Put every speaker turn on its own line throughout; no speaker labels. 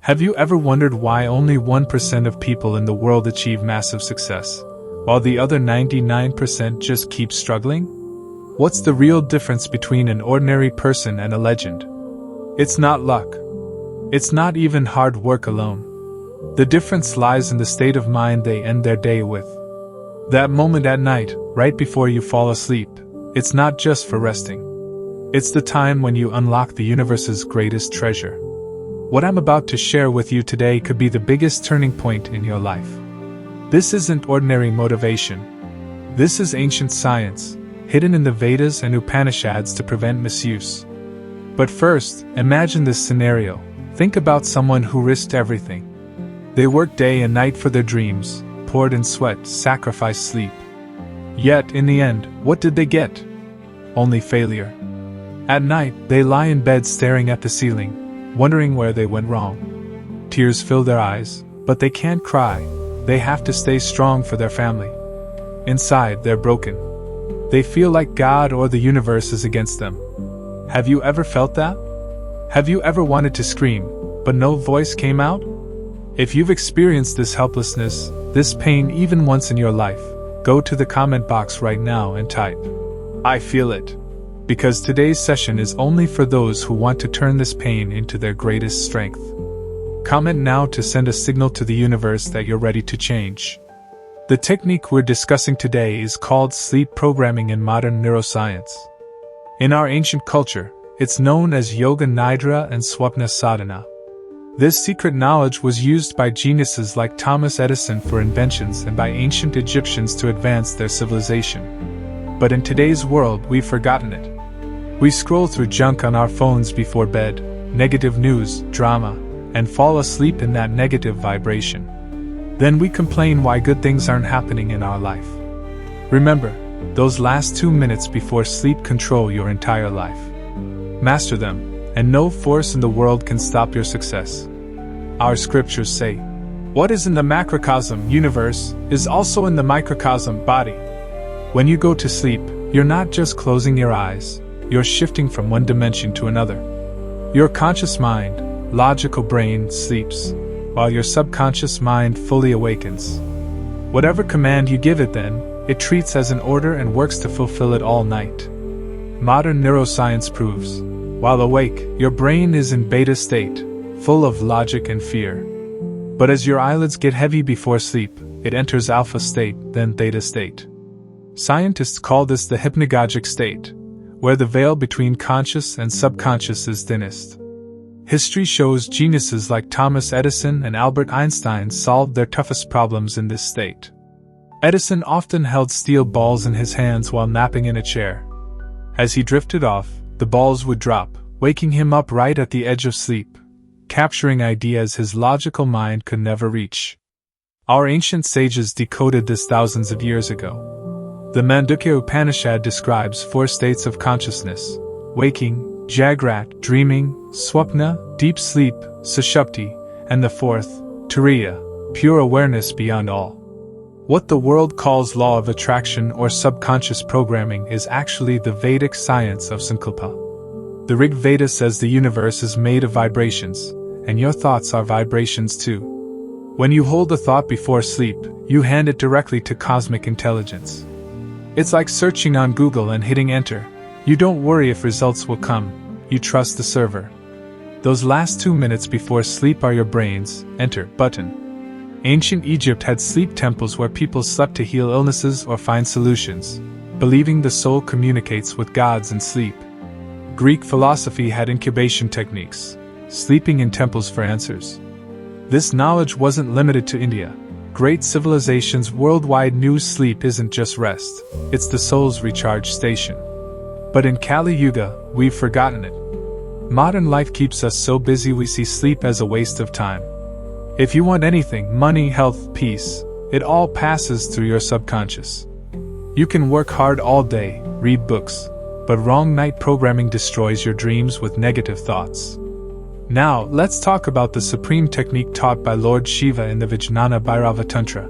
Have you ever wondered why only 1% of people in the world achieve massive success, while the other 99% just keep struggling? What's the real difference between an ordinary person and a legend? It's not luck. It's not even hard work alone. The difference lies in the state of mind they end their day with. That moment at night, right before you fall asleep, it's not just for resting. It's the time when you unlock the universe's greatest treasure. What I'm about to share with you today could be the biggest turning point in your life. This isn't ordinary motivation. This is ancient science, hidden in the Vedas and Upanishads to prevent misuse. But first, imagine this scenario. Think about someone who risked everything. They worked day and night for their dreams, poured in sweat, sacrificed sleep. Yet, in the end, what did they get? Only failure. At night, they lie in bed staring at the ceiling, wondering where they went wrong. Tears fill their eyes, but they can't cry. They have to stay strong for their family. Inside, they're broken. They feel like God or the universe is against them. Have you ever felt that? Have you ever wanted to scream, but no voice came out? If you've experienced this helplessness, this pain even once in your life, go to the comment box right now and type, "I feel it." Because today's session is only for those who want to turn this pain into their greatest strength. Comment now to send a signal to the universe that you're ready to change. The technique we're discussing today is called sleep programming in modern neuroscience. In our ancient culture, it's known as Yog Nidra and Swapna sadhana. This secret knowledge was used by geniuses like Thomas Edison for inventions and by ancient Egyptians to advance their civilization. But in today's world, we've forgotten it. We scroll through junk on our phones before bed, negative news, drama, and fall asleep in that negative vibration. Then we complain why good things aren't happening in our life. Remember, those last 2 minutes before sleep control your entire life. Master them, and no force in the world can stop your success. Our scriptures say, "What is in the macrocosm, universe, is also in the microcosm, body." When you go to sleep, you're not just closing your eyes, you're shifting from one dimension to another. Your conscious mind, logical brain, sleeps, while your subconscious mind fully awakens. Whatever command you give it then, it treats as an order and works to fulfill it all night. Modern neuroscience proves, while awake, your brain is in beta state, full of logic and fear. But as your eyelids get heavy before sleep, it enters alpha state, then theta state. Scientists call this the hypnagogic state, where the veil between conscious and subconscious is thinnest. History shows geniuses like Thomas Edison and Albert Einstein solved their toughest problems in this state. Edison often held steel balls in his hands while napping in a chair. As he drifted off, the balls would drop, waking him up right at the edge of sleep, capturing ideas his logical mind could never reach. Our ancient sages decoded this thousands of years ago. The Mandukya Upanishad describes 4 states of consciousness: waking, Jagrat, dreaming, Swapna, deep sleep, Sushupti, and the 4th, Turiya, pure awareness beyond all. What the world calls law of attraction or subconscious programming is actually the Vedic science of Sankalpa. The Rig Veda says the universe is made of vibrations, and your thoughts are vibrations too. When you hold a thought before sleep, you hand it directly to cosmic intelligence. It's like searching on Google and hitting enter. You don't worry if results will come, you trust the server. Those last 2 minutes before sleep are your brain's enter button. Ancient Egypt had sleep temples where people slept to heal illnesses or find solutions, believing the soul communicates with gods in sleep. Greek philosophy had incubation techniques, sleeping in temples for answers. This knowledge wasn't limited to India. Great civilizations worldwide knew sleep isn't just rest, it's the soul's recharge station. But in Kali Yuga, we've forgotten it. Modern life keeps us so busy we see sleep as a waste of time. If you want anything, money, health, peace, it all passes through your subconscious. You can work hard all day, read books, but wrong night programming destroys your dreams with negative thoughts. Now, let's talk about the supreme technique taught by Lord Shiva in the Vijnana Bhairava Tantra.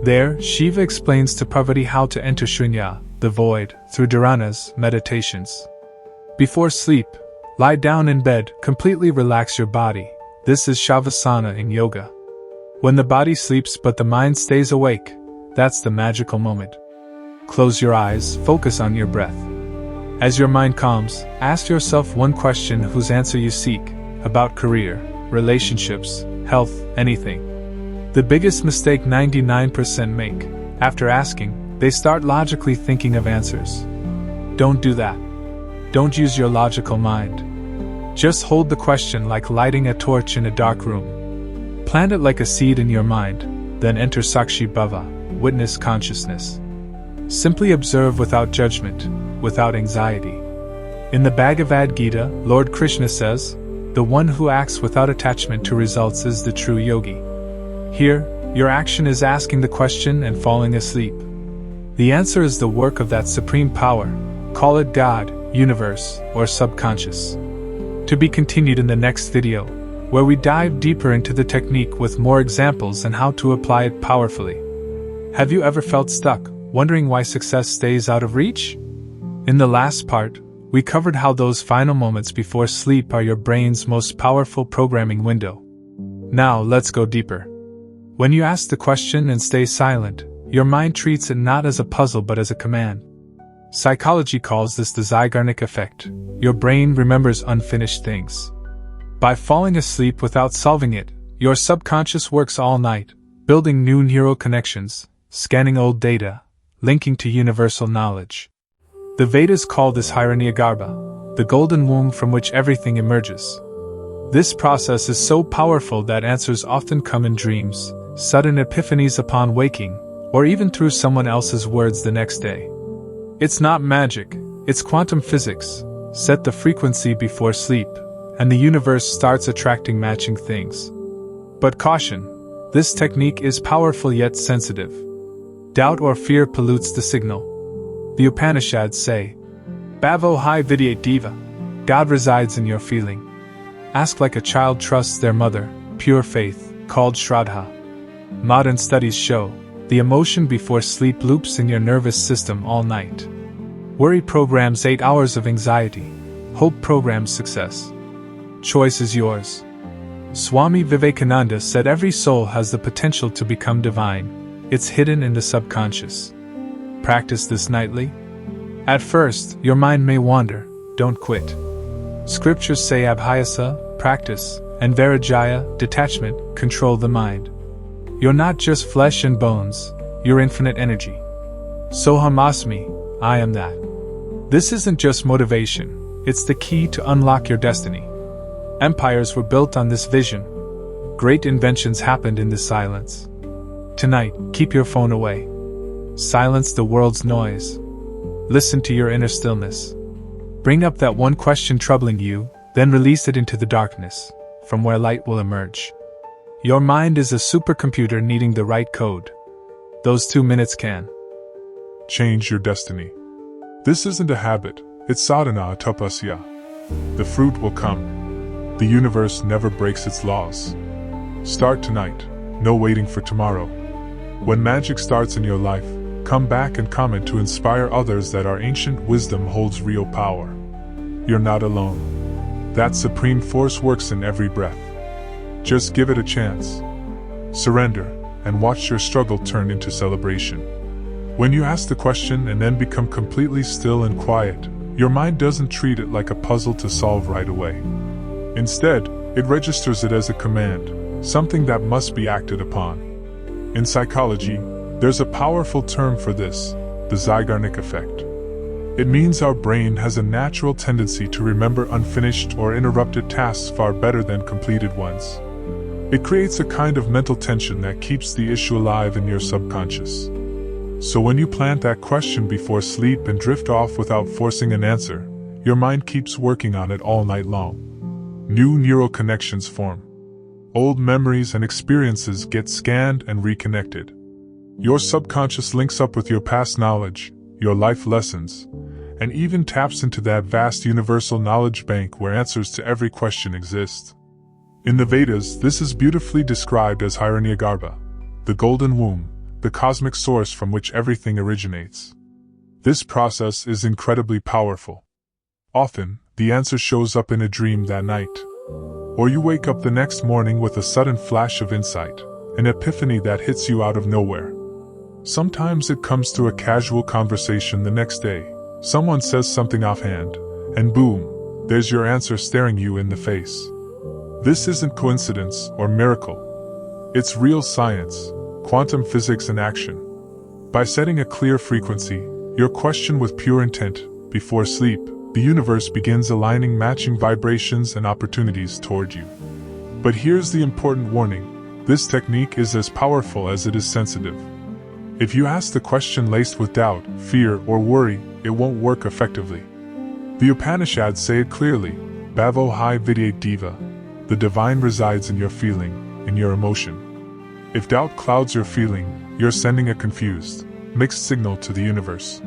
There, Shiva explains to Parvati how to enter Shunya, the void, through Dharana's meditations. Before sleep, lie down in bed, completely relax your body, This is Shavasana in yoga. When the body sleeps but the mind stays awake, that's the magical moment. Close your eyes, focus on your breath. As your mind calms, ask yourself one question whose answer you seek, about career, relationships, health, anything. The biggest mistake 99% make, after asking, they start logically thinking of answers. Don't do that. Don't use your logical mind. Just hold the question like lighting a torch in a dark room. Plant it like a seed in your mind, then enter Sakshi Bhava, witness consciousness. Simply observe without judgment, without anxiety. In the Bhagavad Gita, Lord Krishna says, "The one who acts without attachment to results is the true yogi." Here, your action is asking the question and falling asleep. The answer is the work of that supreme power, call it God, universe, or subconscious. To be continued in the next video, where we dive deeper into the technique with more examples and how to apply it powerfully. Have you ever felt stuck, wondering why success stays out of reach? In the last part, we covered how those final moments before sleep are your brain's most powerful programming window. Now let's go deeper. When you ask the question and stay silent, your mind treats it not as a puzzle but as a command. Psychology calls this the Zeigarnik effect. Your brain remembers unfinished things. By falling asleep without solving it, your subconscious works all night, building new neural connections, scanning old data, linking to universal knowledge. The Vedas call this Hiranyagarbha, the golden womb from which everything emerges. This process is so powerful that answers often come in dreams, sudden epiphanies upon waking, or even through someone else's words the next day. It's not magic, it's quantum physics. Set the frequency before sleep, and the universe starts attracting matching things. But caution, this technique is powerful yet sensitive. Doubt or fear pollutes the signal. The Upanishads say, Bhavo hi vidyate diva, God resides in your feeling. Ask like a child trusts their mother, pure faith, called Shraddha. Modern studies show, the emotion before sleep loops in your nervous system all night. Worry programs 8 hours of anxiety. Hope programs success. Choice is yours. Swami Vivekananda said every soul has the potential to become divine. It's hidden in the subconscious. Practice this nightly. At first, your mind may wander. Don't quit. Scriptures say abhyasa, practice, and vairagya, detachment, control the mind. You're not just flesh and bones, you're infinite energy. Soham asmi, I am that. This isn't just motivation, it's the key to unlock your destiny. Empires were built on this vision. Great inventions happened in this silence. Tonight, keep your phone away. Silence the world's noise. Listen to your inner stillness. Bring up that one question troubling you, then release it into the darkness, from where light will emerge. Your mind is a supercomputer needing the right code. Those 2 minutes can
change your destiny. This isn't a habit, it's sadhana tapasya. The fruit will come. The universe never breaks its laws. Start tonight, no waiting for tomorrow. When magic starts in your life, come back and comment to inspire others that our ancient wisdom holds real power. You're not alone. That supreme force works in every breath. Just give it a chance. Surrender, and watch your struggle turn into celebration. When you ask the question and then become completely still and quiet, your mind doesn't treat it like a puzzle to solve right away. Instead, it registers it as a command, something that must be acted upon. In psychology, there's a powerful term for this, the Zeigarnik effect. It means our brain has a natural tendency to remember unfinished or interrupted tasks far better than completed ones. It creates a kind of mental tension that keeps the issue alive in your subconscious. So when you plant that question before sleep and drift off without forcing an answer, your mind keeps working on it all night long. New neural connections form. Old memories and experiences get scanned and reconnected. Your subconscious links up with your past knowledge, your life lessons, and even taps into that vast universal knowledge bank where answers to every question exist. In the Vedas, this is beautifully described as Hiranyagarbha, the golden womb, the cosmic source from which everything originates. This process is incredibly powerful. Often, the answer shows up in a dream that night. Or you wake up the next morning with a sudden flash of insight, an epiphany that hits you out of nowhere. Sometimes it comes through a casual conversation the next day. Someone says something offhand, and boom, there's your answer staring you in the face. This isn't coincidence or miracle. It's real science, quantum physics in action. By setting a clear frequency, your question with pure intent, before sleep, the universe begins aligning matching vibrations and opportunities toward you. But here's the important warning: this technique is as powerful as it is sensitive. If you ask the question laced with doubt, fear, or worry, it won't work effectively. The Upanishads say it clearly: Bhavo hi vidyate diva. The divine resides in your feeling, in your emotion. If doubt clouds your feeling, you're sending a confused, mixed signal to the universe.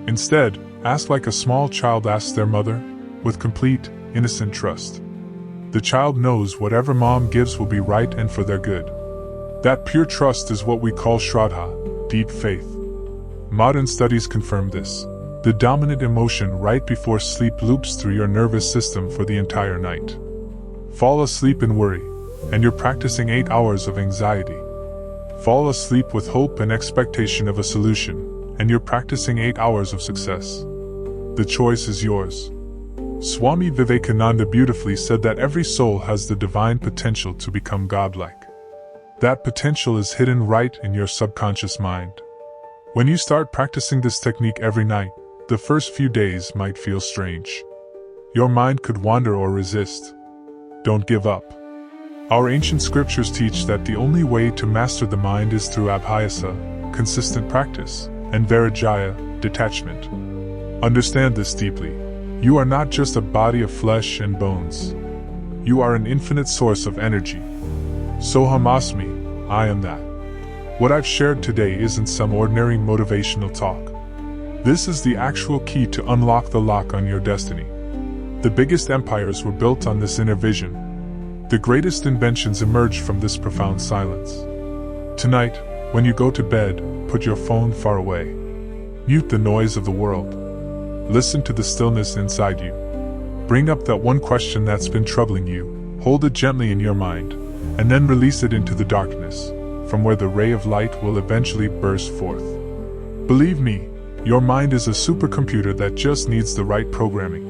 Instead, ask like a small child asks their mother, with complete, innocent trust. The child knows whatever mom gives will be right and for their good. That pure trust is what we call Shraddha, deep faith. Modern studies confirm this. The dominant emotion right before sleep loops through your nervous system for the entire night. Fall asleep in worry, and you're practicing 8 hours of anxiety. Fall asleep with hope and expectation of a solution, and you're practicing 8 hours of success. The choice is yours. Swami Vivekananda beautifully said that every soul has the divine potential to become godlike. That potential is hidden right in your subconscious mind. When you start practicing this technique every night, the first few days might feel strange. Your mind could wander or resist. Don't give up. Our ancient scriptures teach that the only way to master the mind is through abhyasa, consistent practice, and vairagya, detachment. Understand this deeply. You are not just a body of flesh and bones. You are an infinite source of energy. Sohamasmi, I am that. What I've shared today isn't some ordinary motivational talk. This is the actual key to unlock the lock on your destiny. The biggest empires were built on this inner vision. The greatest inventions emerged from this profound silence. Tonight, when you go to bed, put your phone far away. Mute the noise of the world. Listen to the stillness inside you. Bring up that one question that's been troubling you, hold it gently in your mind, and then release it into the darkness, from where the ray of light will eventually burst forth. Believe me, your mind is a supercomputer that just needs the right programming.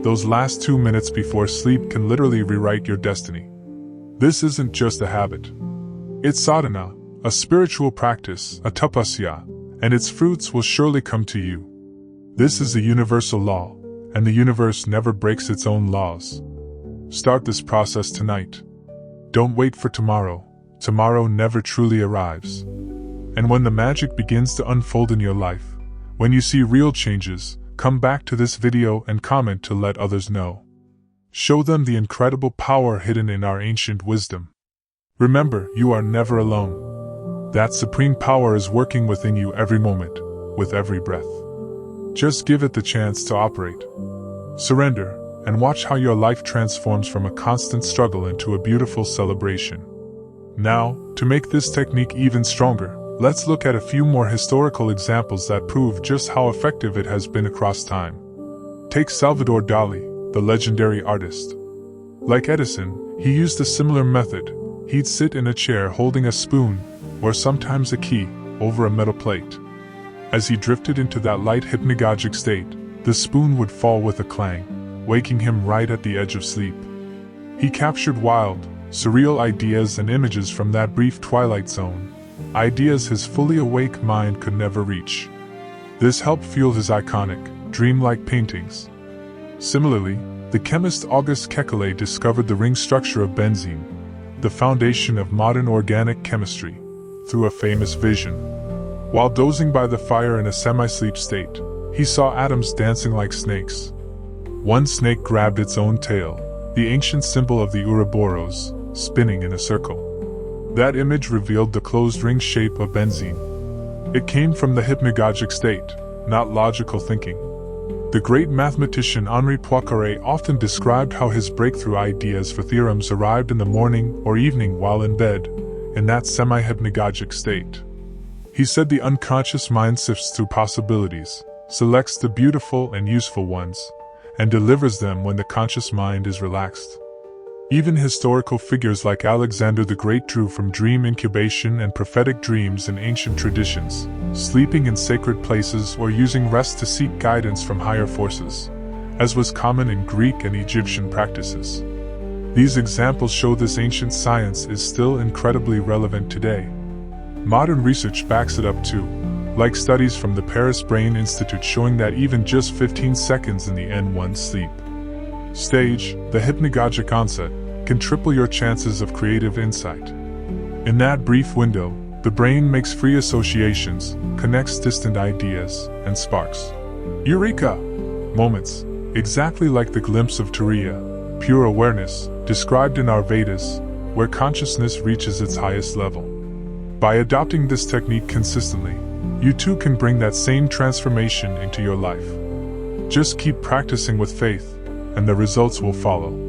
Those last 2 minutes before sleep can literally rewrite your destiny. This isn't just a habit. It's sadhana, a spiritual practice, a tapasya, and its fruits will surely come to you. This is a universal law, and the universe never breaks its own laws. Start this process tonight. Don't wait for tomorrow. Tomorrow never truly arrives. And when the magic begins to unfold in your life, when you see real changes, come back to this video and comment to let others know. Show them the incredible power hidden in our ancient wisdom. Remember, you are never alone. That supreme power is working within you every moment, with every breath. Just give it the chance to operate. Surrender, and watch how your life transforms from a constant struggle into a beautiful celebration. Now, to make this technique even stronger, let's look at a few more historical examples that prove just how effective it has been across time. Take Salvador Dali, the legendary artist. Like Edison, he used a similar method. He'd sit in a chair holding a spoon, or sometimes a key, over a metal plate. As he drifted into that light hypnagogic state, the spoon would fall with a clang, waking him right at the edge of sleep. He captured wild, surreal ideas and images from that brief twilight zone, ideas his fully awake mind could never reach. This helped fuel his iconic, dreamlike paintings. Similarly, the chemist Auguste Kekulé discovered the ring structure of benzene, the foundation of modern organic chemistry, through a famous vision. While dozing by the fire in a semi-sleep state, he saw atoms dancing like snakes. One snake grabbed its own tail, the ancient symbol of the Ouroboros, spinning in a circle. That image revealed the closed ring shape of benzene. It came from the hypnagogic state, not logical thinking. The great mathematician Henri Poincaré often described how his breakthrough ideas for theorems arrived in the morning or evening while in bed, in that semi-hypnagogic state. He said the unconscious mind sifts through possibilities, selects the beautiful and useful ones, and delivers them when the conscious mind is relaxed. Even historical figures like Alexander the Great drew from dream incubation and prophetic dreams in ancient traditions, sleeping in sacred places or using rest to seek guidance from higher forces, as was common in Greek and Egyptian practices. These examples show this ancient science is still incredibly relevant today. Modern research backs it up too, like studies from the Paris Brain Institute showing that even just 15 seconds in the N1 sleep stage, the hypnagogic onset, can triple your chances of creative insight. In that brief window, the brain makes free associations, connects distant ideas, and sparks Eureka! Moments, exactly like the glimpse of Turiya, pure awareness, described in our Vedas, where consciousness reaches its highest level. By adopting this technique consistently, you too can bring that same transformation into your life. Just keep practicing with faith, and the results will follow.